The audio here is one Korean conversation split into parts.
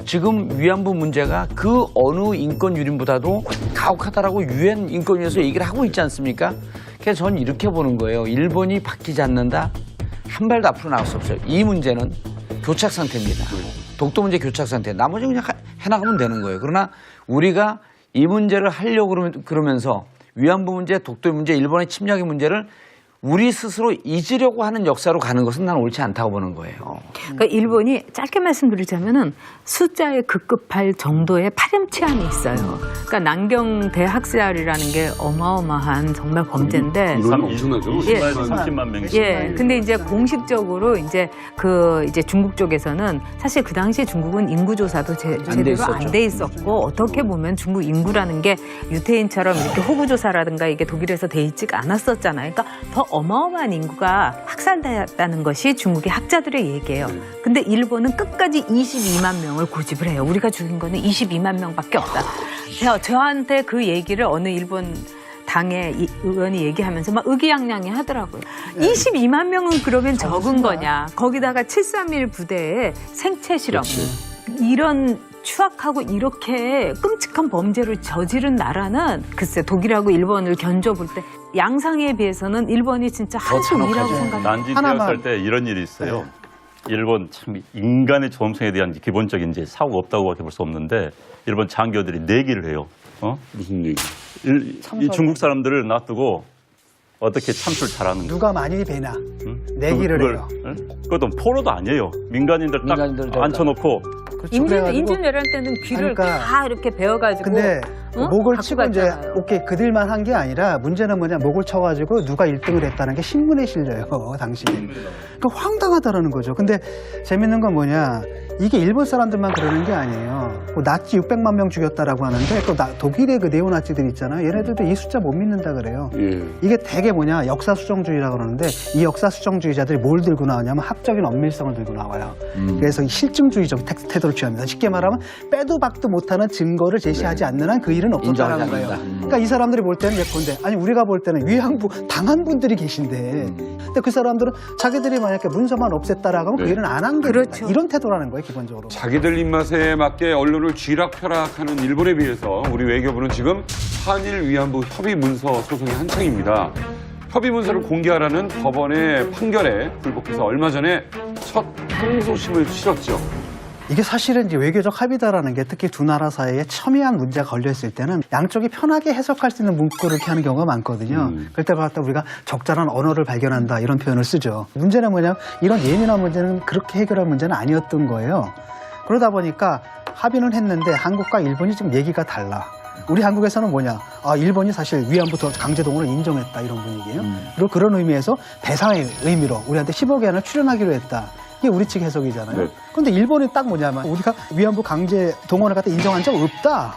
지금 위안부 문제가 그 어느 인권 유린보다도 가혹하다라고 유엔 인권위에서 얘기를 하고 있지 않습니까? 그래서 저는 이렇게 보는 거예요. 일본이 바뀌지 않는다? 한 발도 앞으로 나갈 수 없어요. 이 문제는 교착 상태입니다. 독도 문제 교착 상태. 나머지 그냥 해나가면 되는 거예요. 그러나 우리가 이 문제를 하려고 그러면서 위안부 문제, 독도 문제, 일본의 침략의 문제를 우리 스스로 잊으려고 하는 역사로 가는 것은 난 옳지 않다고 보는 거예요. 그러니까 일본이 짧게 말씀드리자면은 숫자에 급급할 정도의 파렴치한이 있어요. 그러니까 난경대 학살이라는 게 어마어마한 정말 범죄인데. 이건 엄청나죠. 예. 30만 명씩. 예. 근데 이제 공식적으로 이제 이제 중국 쪽에서는 사실 그 당시에 중국은 인구조사도 제대로 안 돼 있었고 어떻게 보면 중국 인구라는 게 유태인처럼 이렇게 호구조사라든가 이게 독일에서 돼 있지가 않았었잖아요. 그러니까 더 어마어마한 인구가 학살됐다는 것이 중국의 학자들의 얘기예요. 근데 일본은 끝까지 22만 명을 고집을 해요. 우리가 죽인 거는 22만 명밖에 없다. 저한테 그 얘기를 어느 일본 당의 의원이 얘기하면서 막 의기양양해 하더라고요. 22만 명은 그러면 적은 거냐. 거기다가 731 부대의 생체 실험. 이런 추악하고 이렇게 끔찍한 범죄를 저지른 나라는 글쎄 독일하고 일본을 견줘볼 때 양상에 비해서는 일본이 진짜 한숨이라고 생각해요. 난징대학살 때 이런 일이 있어요. 일본 참 인간의 존엄성에 대한 기본적인 이제 사고가 없다고밖에 볼 수 없는데 일본 장교들이 내기를 해요. 무슨 얘기? 이 중국 사람들을 놔두고 어떻게 참수를 잘하는 거야. 누가 많이 배나 내기를 해요. 그것도 포로도 아니에요. 민간인들 딱 앉혀놓고 그렇죠. 인질 내릴 때는 귀를 그러니까 다 이렇게 베어가지고 근데 목을 갖고 치고 이제 갔잖아요. 오케이 그들만 한 게 아니라 문제는 뭐냐 목을 쳐가지고 누가 1등을 했다는 게 신문에 실려요 당시에. 그러니까 황당하다라는 거죠. 근데 재밌는 건 뭐냐 이게 일본 사람들만 그러는 게 아니에요. 뭐 나치 600만 명 죽였다라고 하는데 또 독일의 그 네오나치들 있잖아요. 얘네들도 이 숫자 못 믿는다 그래요. 예. 이게 되게 뭐냐 역사 수정주의라고 그러는데 이 역사 수정주의자들이 뭘 들고 나오냐면 학적인 엄밀성을 들고 나와요. 그래서 실증주의적 태도를 취합니다. 쉽게 말하면 빼도 박도 못하는 증거를 제시하지 않는 한 그 일은 없었다는 인정하지 거예요. 않는다. 그러니까 이 사람들이 볼 때는 예컨대 아니 우리가 볼 때는 위안부 당한 분들이 계신데 근데 그 사람들은 자기들이 만약에 문서만 없앴다라고 하면 그 일은 안 한 거예요. 그렇죠. 이런 태도라는 거예요 기본적으로. 자기들 입맛에 맞게 언론을 쥐락펴락하는 일본에 비해서 우리 외교부는 지금 한일 위안부 협의 문서 소송이 한창입니다. 협의 문서를 공개하라는 법원의 판결에 불복해서 얼마 전에 첫 항소심을 치렀죠. 이게 사실은 이제 외교적 합의다라는 게 특히 두 나라 사이에 첨예한 문제가 걸려있을 때는 양쪽이 편하게 해석할 수 있는 문구를 이렇게 하는 경우가 많거든요. 그럴 때 갖다 우리가 적절한 언어를 발견한다 이런 표현을 쓰죠. 문제는 뭐냐면 이런 예민한 문제는 그렇게 해결할 문제는 아니었던 거예요. 그러다 보니까 합의는 했는데 한국과 일본이 지금 얘기가 달라. 우리 한국에서는 뭐냐? 일본이 사실 위안부 강제동원을 인정했다 이런 분위기예요. 그리고 그런 의미에서 배상의 의미로 우리한테 10억 엔을 출연하기로 했다. 이게 우리 측 해석이잖아요. 네. 그런데 일본이 딱 뭐냐면 우리가 위안부 강제 동원을 갖다 인정한 적 없다.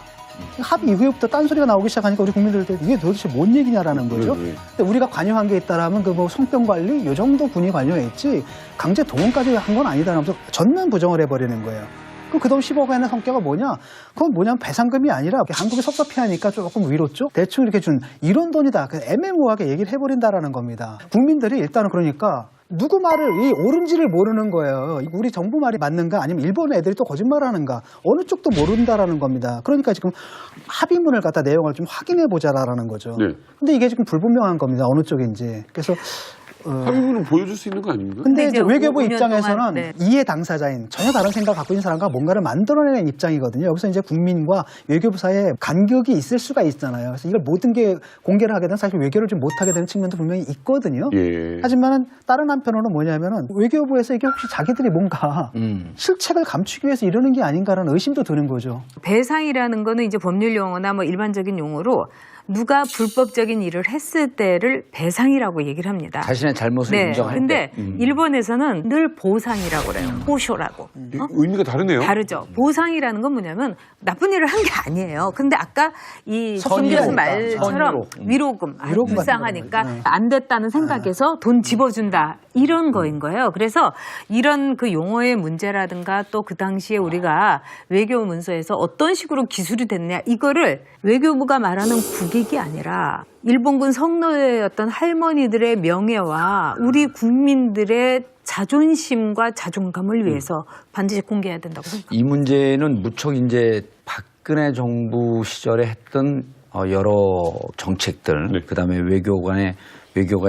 합의 이후부터 딴소리가 나오기 시작하니까 우리 국민들도 이게 도대체 뭔 얘기냐라는 거죠. 근데 우리가 관여한 게 있다라면 그 뭐 성병 관리 요 정도 분이 관여했지 강제 동원까지 한 건 아니다라면서 전면 부정을 해버리는 거예요. 그럼 그 돈 10억 원의 성격은 뭐냐? 그건 뭐냐면 배상금이 아니라 한국이 섭섭해하니까 조금 위로죠? 대충 이렇게 준 이런 돈이다. 애매모호하게 얘기를 해버린다라는 겁니다. 국민들이 일단은 그러니까 누구 말을 이 옳은지를 모르는 거예요. 우리 정부 말이 맞는가 아니면 일본 애들이 또 거짓말하는가 어느 쪽도 모른다라는 겁니다. 그러니까 지금 합의문을 갖다 내용을 좀 확인해 보자라는 거죠. 네. 근데 이게 지금 불분명한 겁니다. 어느 쪽인지. 그래서 합의문은 보여줄 수 있는 거 아닙니까? 근데 이제 외교부 5년 입장에서는 동안, 네. 이해 당사자인 전혀 다른 생각 갖고 있는 사람과 뭔가를 만들어내는 입장이거든요. 여기서 이제 국민과 외교부 사이에 간격이 있을 수가 있잖아요. 그래서 이걸 모든 게 공개를 하게 되면 사실 외교를 좀 못하게 되는 측면도 분명히 있거든요. 예. 하지만은 다른 한편으로는 뭐냐면은 외교부에서 이게 혹시 자기들이 뭔가 실책을 감추기 위해서 이러는 게 아닌가라는 의심도 드는 거죠. 배상이라는 거는 이제 법률 용어나 뭐 일반적인 용어로 누가 불법적인 일을 했을 때를 배상이라고 얘기를 합니다. 자신의 잘못을 인정할 근데 때. 일본에서는 늘 보상이라고 그래요. 호쇼라고. 의미가 다르네요. 다르죠. 보상이라는 건 뭐냐면 나쁜 일을 한 게 아니에요. 근데 아까 이 손기수 말처럼 위로금, 위로금 불쌍하니까 같은 안 됐다는 생각에서 돈 집어준다 이런 거인 거예요. 그래서 이런 그 용어의 문제라든가 또 그 당시에 우리가 외교 문서에서 어떤 식으로 기술이 됐냐 이거를 외교부가 말하는 고객이 아니라 일본군 성노예의 어떤 할머니들의 명예와 우리 국민들의 자존심과 자존감을 위해서 반드시 공개해야 된다고 생각합니다. 이 문제는 무척 이제 박근혜 정부 시절에 했던 여러 정책들, 그다음에 외교관의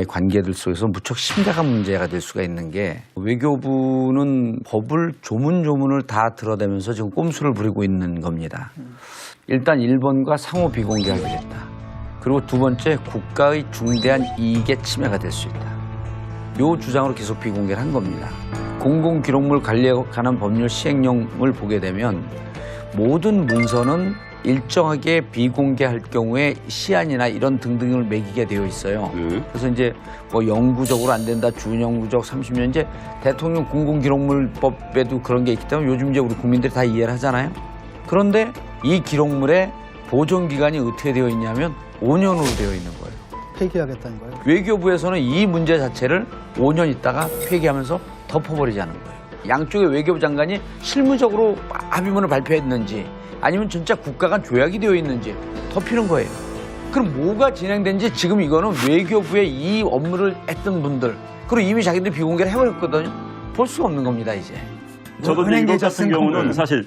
관계들 속에서 무척 심각한 문제가 될 수가 있는 게 외교부는 법을 조문조문을 다 들어대면서 지금 꼼수를 부리고 있는 겁니다. 일단 일본과 상호 비공개하기로 했다. 그리고 두 번째, 국가의 중대한 이익에 침해가 될 수 있다. 요 주장으로 계속 비공개를 한 겁니다. 공공기록물 관리에 관한 법률 시행령을 보게 되면 모든 문서는 일정하게 비공개할 경우에 시한이나 이런 등등을 매기게 되어 있어요. 그래서 이제 뭐 영구적으로 안 된다, 준영구적 30년, 이제 대통령 공공기록물법에도 그런 게 있기 때문에 요즘 이제 우리 국민들이 다 이해를 하잖아요. 그런데 이 기록물의 보존 기간이 어떻게 되어 있냐면 5년으로 되어 있는 거예요. 폐기하겠다는 거예요. 외교부에서는 이 문제 자체를 5년 있다가 폐기하면서 덮어버리자는 거예요. 양쪽의 외교부 장관이 실무적으로 합의문을 발표했는지 아니면 진짜 국가 간 조약이 되어 있는지 덮이는 거예요. 그럼 뭐가 진행된지 지금 이거는 외교부의 이 업무를 했던 분들, 그리고 이미 자기들이 비공개를 해버렸거든요. 볼 수가 없는 겁니다, 이제. 저도 이제 이것 같은 경우는 사실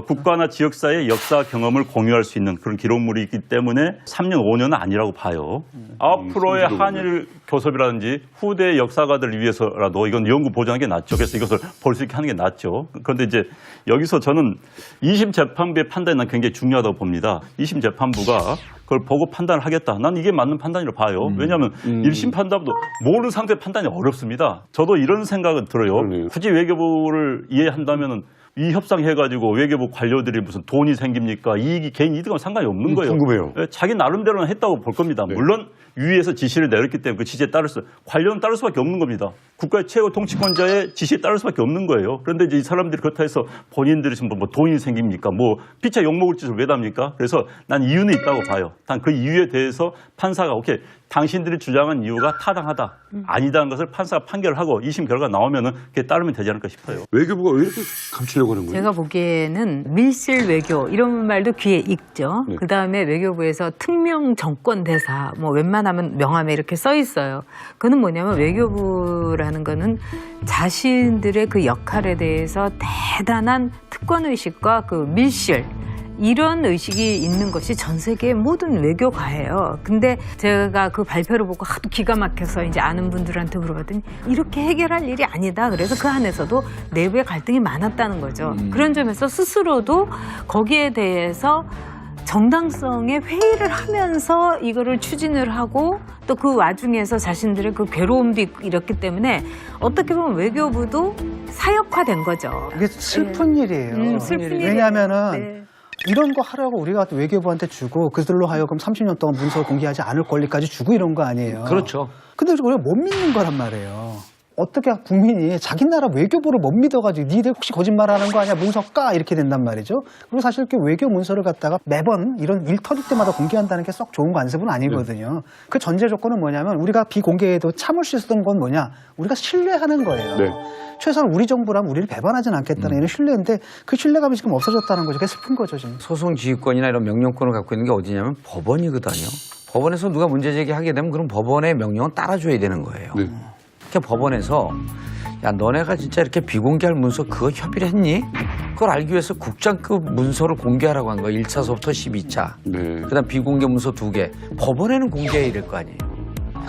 국가나 지역사회의 역사 경험을 공유할 수 있는 그런 기록물이기 때문에 3년, 5년은 아니라고 봐요. 앞으로의 한일 교섭이라든지 후대 역사가들을 위해서라도 이건 연구 보장하는 게 낫죠. 그래서 이것을 볼 수 있게 하는 게 낫죠. 그런데 이제 여기서 저는 2심 재판부의 판단이 난 굉장히 중요하다고 봅니다. 2심 재판부가 그걸 보고 판단을 하겠다. 난 이게 맞는 판단이라고 봐요. 왜냐하면 1심 판단도 모르는 상태 판단이 어렵습니다. 저도 이런 생각은 들어요. 그러네요. 굳이 외교부를 이해한다면은 이 협상해가지고 외교부 관료들이 무슨 돈이 생깁니까? 이익이 개인 이득하고 상관이 없는 거예요. 궁금해요. 예, 자기 나름대로는 했다고 볼 겁니다. 물론 위에서 지시를 내렸기 때문에 그 지시에 따라서 관료는 따를 수밖에 없는 겁니다. 국가의 최고 통치권자의 지시에 따를 수밖에 없는 거예요. 그런데 이제 이 사람들이 그렇다 해서 본인들이 지금 뭐 돈이 생깁니까? 뭐 피차 욕먹을 짓을 왜 답니까? 그래서 난 이유는 있다고 봐요. 단 그 이유에 대해서 판사가 오케이 당신들이 주장한 이유가 타당하다, 아니다는 것을 판사가 판결을 하고 2심 결과가 나오면은 그게 따르면 되지 않을까 싶어요. 외교부가 왜 이렇게 감추려고 하는 거예요? 제가 보기에는 밀실 외교 이런 말도 귀에 익죠. 네. 그다음에 외교부에서 특명 정권 대사 뭐 웬만하면 명함에 이렇게 써 있어요. 그는 뭐냐면 외교부라는 거는 자신들의 그 역할에 대해서 대단한 특권 의식과 그 밀실 이런 의식이 있는 것이 전 세계 모든 외교가예요. 근데 제가 그 발표를 보고 하도 기가 막혀서 이제 아는 분들한테 물어봤더니 이렇게 해결할 일이 아니다. 그래서 그 안에서도 내부의 갈등이 많았다는 거죠. 그런 점에서 스스로도 거기에 대해서 정당성의 회의를 하면서 이거를 추진을 하고 또 그 와중에서 자신들의 그 괴로움도 있고 이렇기 때문에 어떻게 보면 외교부도 사역화된 거죠. 이게 슬픈 일이에요. 슬픈 일이에요. 왜냐하면은 네. 이런 거 하라고 우리가 외교부한테 주고 그들로 하여금 30년 동안 문서를 공개하지 않을 권리까지 주고 이런 거 아니에요. 그렇죠. 근데 우리가 못 믿는 거란 말이에요. 어떻게 국민이 자기 나라 외교부를 못 믿어가지고 니들 혹시 거짓말하는 거 아니야 문서 까 이렇게 된단 말이죠. 그리고 사실 이렇게 외교 문서를 갖다가 매번 이런 일 터질 때마다 공개한다는 게 썩 좋은 관습은 아니거든요. 그 전제 조건은 뭐냐면 우리가 비공개에도 참을 수 있었던 건 뭐냐, 우리가 신뢰하는 거예요. 네. 최소한 우리 정부라면 우리를 배반하진 않겠다는 이런 신뢰인데 그 신뢰감이 지금 없어졌다는 거죠. 그게 슬픈 거죠 지금. 소송 지휘권이나 이런 명령권을 갖고 있는 게 어디냐면 법원이거든요. 법원에서 누가 문제 제기하게 되면 그럼 법원의 명령은 따라줘야 되는 거예요. 네. 그러니까 법원에서 야 너네가 진짜 이렇게 비공개할 문서 그거 협의를 했니? 그걸 알기 위해서 국장급 문서를 공개하라고 한 거예요. 1차서부터 12차. 네. 그다음 비공개 문서 2개. 법원에는 공개해야 될 거 아니에요.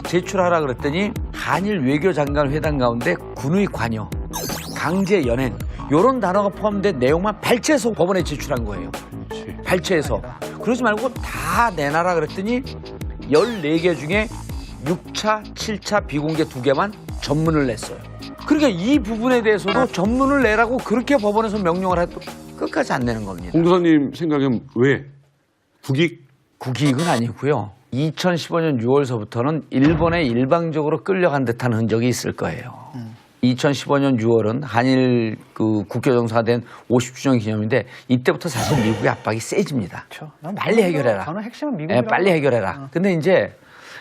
제출하라 그랬더니 한일 외교장관 회담 가운데 군의 관여, 강제 연행 이런 단어가 포함된 내용만 발췌해서 법원에 제출한 거예요. 발췌해서. 그러지 말고 다 내놔라 그랬더니 14개 중에 6차, 7차 비공개 2개만 전문을 냈어요. 그러니까 이 부분에 대해서도 전문을 내라고 그렇게 법원에서 명령을 해도 끝까지 안 내는 겁니다. 홍도사님 생각엔 왜? 국익은 아니고요. 2015년 6월서부터는 일본에 일방적으로 끌려간 듯한 흔적이 있을 거예요. 2015년 6월은 한일 그 국교정사가 된 50주년 기념인데 이때부터 사실 미국의 압박이 세집니다. 그렇죠. 빨리 해결해라. 저는 핵심은 예, 미국이라고. 빨리 해결해라. 근데 이제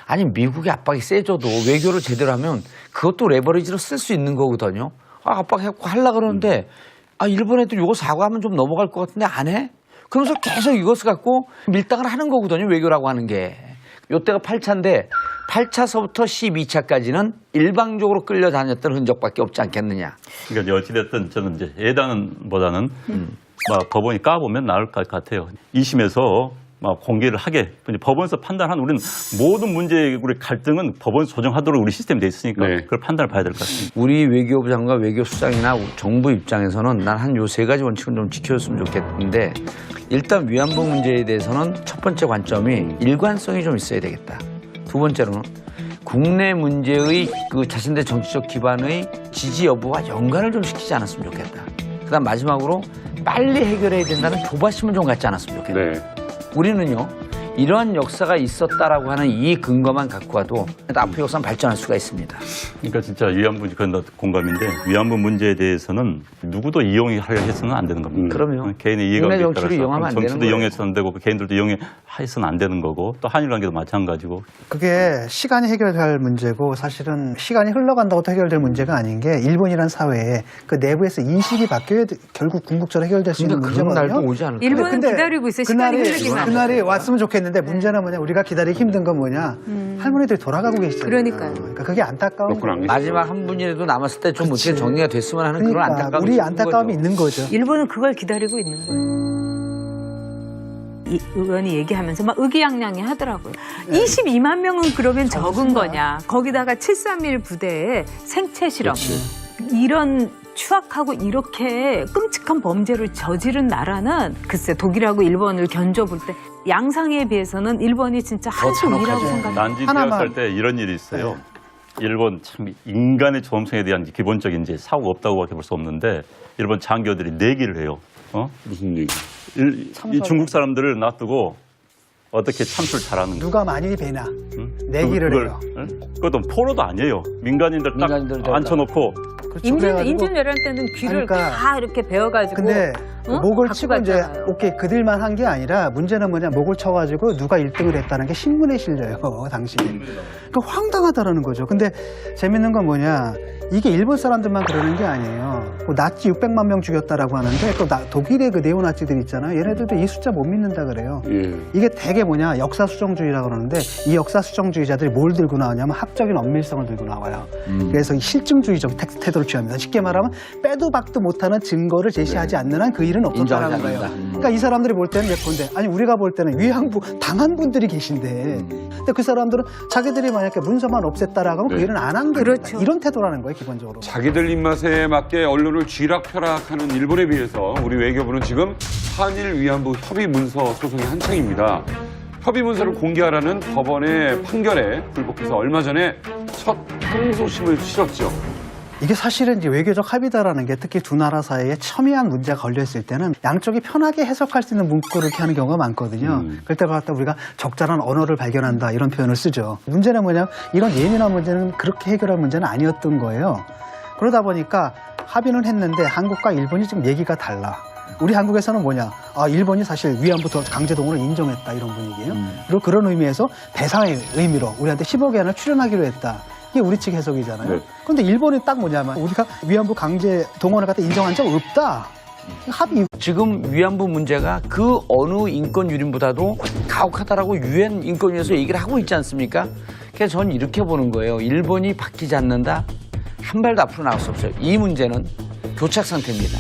아니 미국의 압박이 세져도 외교를 제대로 하면 그것도 레버리지로 쓸 수 있는 거거든요. 압박해갖고 하려고 그러는데 일본애들 이거 사과하면 좀 넘어갈 것 같은데 안 해? 그러면서 계속 이것을 갖고 밀당을 하는 거거든요. 외교라고 하는 게. 요때가 8차인데 8차서부터 12차까지는 일방적으로 끌려다녔던 흔적밖에 없지 않겠느냐. 그러니까 어찌됐든 저는 이제 예단보다는 법원이 까보면 나을 것 같아요. 2심에서 공개를 하게 법원에서 판단한 우리는 모든 문제의 우리 갈등은 법원 조정하도록 우리 시스템이 돼 있으니까 네. 그걸 판단을 봐야 될 것 같습니다. 우리 외교부 장관 외교수장이나 정부 입장에서는 난 한 요 세 가지 원칙은 좀 지켜줬으면 좋겠는데 일단 위안부 문제에 대해서는 첫 번째 관점이 일관성이 좀 있어야 되겠다. 두 번째로는 국내 문제의 그 자신들의 정치적 기반의 지지 여부와 연관을 좀 시키지 않았으면 좋겠다. 그다음 마지막으로 빨리 해결해야 된다는 조바심을 좀 갖지 않았으면 좋겠다. 네. 우리는요, 이러한 역사가 있었다라고 하는 이 근거만 갖고 와도 앞으로 역사는 발전할 수가 있습니다. 그러니까 진짜 위안부 그건 공감인데 위안부 문제에 대해서는 누구도 이용하려 해서는 안 되는 겁니다. 그럼요. 개인의 이해가 국내 정치를 이용하면 안 되는 정치도 거예요. 이용해서는 안 되고 개인들도 이용해서는 안 되는 거고 또 한일 관계도 마찬가지고. 그게 시간이 해결될 문제고 사실은 시간이 흘러간다고 해결될 문제가 아닌 게 일본이란 사회에 그 내부에서 인식이 바뀌어야 결국 궁극적으로 해결될 수 있는 그러니까 그런 문제거든요. 날도 오지 않을까. 일본은 기다리고 있어요. 시간이 흐르기만. 그날이 왔으면 좋겠는데 문제는 뭐냐? 우리가 기다리기 힘든 건 뭐냐? 할머니들이 돌아가고 계시잖아요. 그러니까요. 그러니까 그게 안타까운 그렇구나. 거예요. 마지막 한 분이라도 남았을 때 좀 어떻게 정리가 됐으면 하는 그런 그러니까 안타까움이 우리 있는 안타까움이 거죠. 있는 거죠. 일본은 그걸 기다리고 있는 거예요. 이 의원이 얘기하면서 막 의기양양해 하더라고요. 22만 명은 그러면 적은 거냐. 거기다가 731 부대의 생체 실험. 이런 추악하고 이렇게 끔찍한 범죄를 저지른 나라는 글쎄 독일하고 일본을 견줘볼 때 양상에 비해서는 일본이 진짜 한수 위라고 생각해요. 난징 하나만. 대학살 때 이런 일이 있어요. 일본 참 인간의 존엄성에 대한 기본적인 이제 사고가 없다고밖에 볼 수 없는데 일본 장교들이 내기를 해요. 무슨 얘기? 이 중국 사람들을 놔두고 어떻게 참수를 잘하는 거. 누가 많이 배나 응? 내기를 그걸, 해요. 응? 그것도 포로도 아니에요. 민간인들 딱 민간인들 앉혀놓고 그렇죠. 그래가지고 임진왜란 때는 귀를 그러니까. 다 이렇게 베어가지고 근데 응? 목을 갖고 치고 이제 갔잖아요. 오케이 그들만 한 게 아니라 문제는 뭐냐 목을 쳐가지고 누가 1등을 했다는 게 신문에 실려요 당시에. 그 황당하다라는 거죠. 근데 재밌는 건 뭐냐 이게 일본 사람들만 그러는 게 아니에요. 뭐 나치 600만 명 죽였다라고 하는데 또 독일의 그 네오나치들 있잖아요. 얘네들도 이 숫자 못 믿는다 그래요. 예. 이게 되게 뭐냐 역사 수정주의라고 그러는데 이 역사 수정주의자들이 뭘 들고 나오냐면 학적인 엄밀성을 들고 나와요. 그래서 이 실증주의적 태도를 취합니다. 쉽게 말하면 빼도 박도 못하는 증거를 제시하지 않는 한 그 일은 없었다는 인정하지 거예요. 않는다. 그러니까 이 사람들이 볼 때는 예컨대 아니 우리가 볼 때는 위안부 당한 분들이 계신데 근데 그 사람들은 자기들이 만약에 문서만 없앴다라고 하면 그 일은 안 한 거예요. 그렇죠. 이런 태도라는 거예요 기본적으로. 자기들 입맛에 맞게 언론을 쥐락펴락하는 일본에 비해서 우리 외교부는 지금 한일 위안부 협의 문서 소송이 한창입니다. 협의 문서를 공개하라는 법원의 판결에 불복해서 얼마 전에 첫 항소심을 치렀죠. 이게 사실은 이제 외교적 합의다라는 게 특히 두 나라 사이에 첨예한 문제가 걸려있을 때는 양쪽이 편하게 해석할 수 있는 문구를 이렇게 하는 경우가 많거든요. 그럴 때 갖다 우리가 적절한 언어를 발견한다 이런 표현을 쓰죠. 문제는 뭐냐면 이런 예민한 문제는 그렇게 해결할 문제는 아니었던 거예요. 그러다 보니까 합의는 했는데 한국과 일본이 지금 얘기가 달라. 우리 한국에서는 뭐냐? 일본이 사실 위안부 강제동원을 인정했다 이런 분위기예요. 그리고 그런 의미에서 배상의 의미로 우리한테 10억 엔을 출연하기로 했다. 이게 우리 측 해석이잖아요. 네. 그런데 일본이 딱 뭐냐면 우리가 위안부 강제 동원을 갖다 인정한 적 없다. 합의. 지금 위안부 문제가 그 어느 인권 유린보다도 가혹하다라고 유엔 인권위에서 얘기를 하고 있지 않습니까? 그래서 저는 이렇게 보는 거예요. 일본이 바뀌지 않는다? 한 발도 앞으로 나갈 수 없어요. 이 문제는 교착 상태입니다.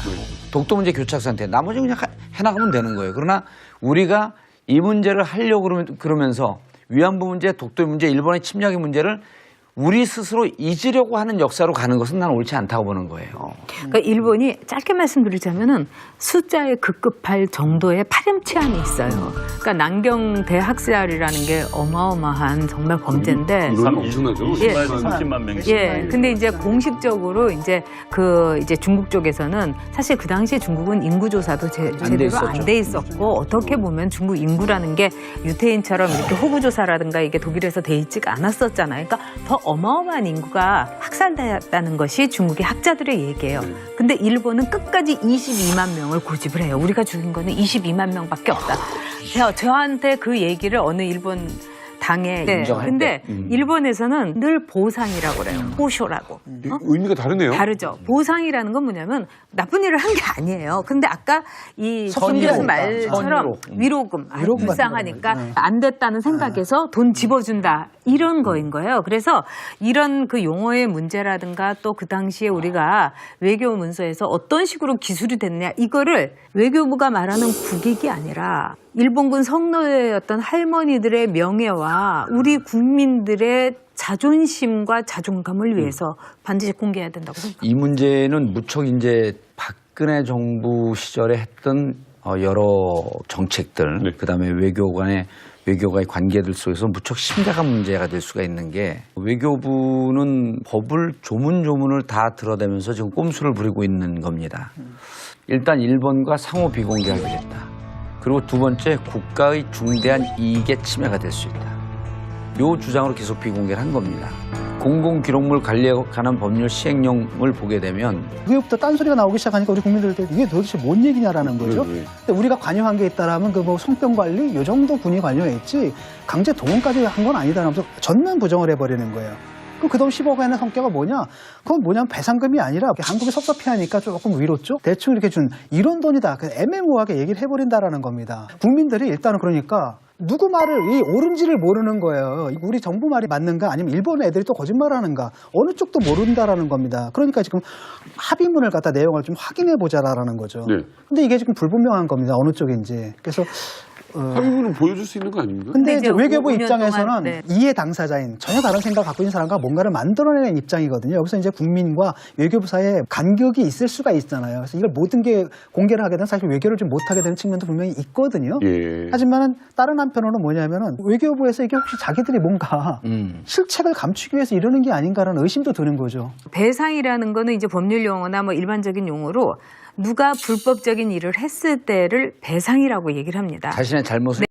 독도 문제 교착 상태. 나머지 그냥 해나가면 되는 거예요. 그러나 우리가 이 문제를 하려고 그러면서 위안부 문제, 독도 문제, 일본의 침략의 문제를 우리 스스로 잊으려고 하는 역사로 가는 것은 난 옳지 않다고 보는 거예요. 그러니까 일본이 짧게 말씀드리자면은 숫자에 급급할 정도의 파렴치한이 있어요. 그러니까 난경대 학살이라는 게 어마어마한 정말 범죄인데. 이건 엄청나죠. 예. 30만 명씩. 예. 근데 이제 공식적으로 이제 중국 쪽에서는 사실 그 당시에 중국은 인구조사도 제대로 안 돼 있었고 어떻게 보면 중국 인구라는 게 유태인처럼 이렇게 호구조사라든가 이게 독일에서 돼 있지가 않았었잖아요. 그러니까 더 어마어마한 인구가 학살됐다는 것이 중국의 학자들의 얘기예요. 근데 일본은 끝까지 22만 명을 고집을 해요. 우리가 죽인 거는 22만 명밖에 없다. 저한테 그 얘기를 어느 일본 당해. 인정할 근데 때. 일본에서는 늘 보상이라고 그래요. 호쇼라고. 의미가 다르네요. 다르죠. 보상이라는 건 뭐냐면 나쁜 일을 한 게 아니에요. 근데 아까 이 선의로. 손교수 말처럼 선의로. 위로금, 위로금 불쌍하니까 받는 안 됐다는 생각에서 돈 집어준다 이런 거인 거예요. 그래서 이런 그 용어의 문제라든가 또 그 당시에 우리가 외교 문서에서 어떤 식으로 기술이 됐냐 이거를 외교부가 말하는 국익이 아니라 일본군 성노예의 어떤 할머니들의 명예와 우리 국민들의 자존심과 자존감을 위해서 반드시 공개해야 된다고 생각합니다. 이 문제는 무척 이제 박근혜 정부 시절에 했던 여러 정책들, 그다음에 외교관의 관계들 속에서 무척 심각한 문제가 될 수가 있는 게 외교부는 법을 조문조문을 다 들어대면서 지금 꼼수를 부리고 있는 겁니다. 일단 일본과 상호 비공개하기로 했다. 그리고 두 번째, 국가의 중대한 이익에 침해가 될 수 있다. 요 주장으로 계속 비공개를 한 겁니다. 공공기록물 관리에 관한 법률 시행령을 보게 되면 이후부터 딴소리가 나오기 시작하니까 우리 국민들한테 이게 도대체 뭔 얘기냐라는 거죠. 네. 근데 우리가 관여한 게 있다라면 그 뭐 성병 관리 요 정도 군이 관여했지 강제 동원까지 한 건 아니다라면서 전면 부정을 해버리는 거예요. 그럼 그 돈 10억 원의 성격가 뭐냐? 그건 뭐냐면 배상금이 아니라 한국이 섭섭해하니까 조금 위로죠. 대충 이렇게 준 이런 돈이다. 애매모호하게 얘기를 해버린다라는 겁니다. 국민들이 일단은 그러니까 누구 말을 이 옳은지를 모르는 거예요. 우리 정부 말이 맞는가 아니면 일본 애들이 또 거짓말하는가 어느 쪽도 모른다라는 겁니다. 그러니까 지금 합의문을 갖다 내용을 좀 확인해 보자라는 거죠. 네. 근데 이게 지금 불분명한 겁니다. 어느 쪽인지. 그래서 합의문은 보여줄 수 있는 거 아닙니까? 근데 이제 이제 외교부 5년 입장에서는 동안, 네. 이해 당사자인 전혀 다른 생각 갖고 있는 사람과 뭔가를 만들어내는 입장이거든요. 여기서 이제 국민과 외교부 사이에 간격이 있을 수가 있잖아요. 그래서 이걸 모든 게 공개를 하게 되면 사실 외교를 좀 못하게 되는 측면도 분명히 있거든요. 예. 하지만은 다른 한편으로는 뭐냐면은 외교부에서 이게 혹시 자기들이 뭔가 실책을 감추기 위해서 이러는 게 아닌가라는 의심도 드는 거죠. 배상이라는 거는 이제 법률 용어나 뭐 일반적인 용어로 누가 불법적인 일을 했을 때를 배상이라고 얘기를 합니다. 자신의 잘못을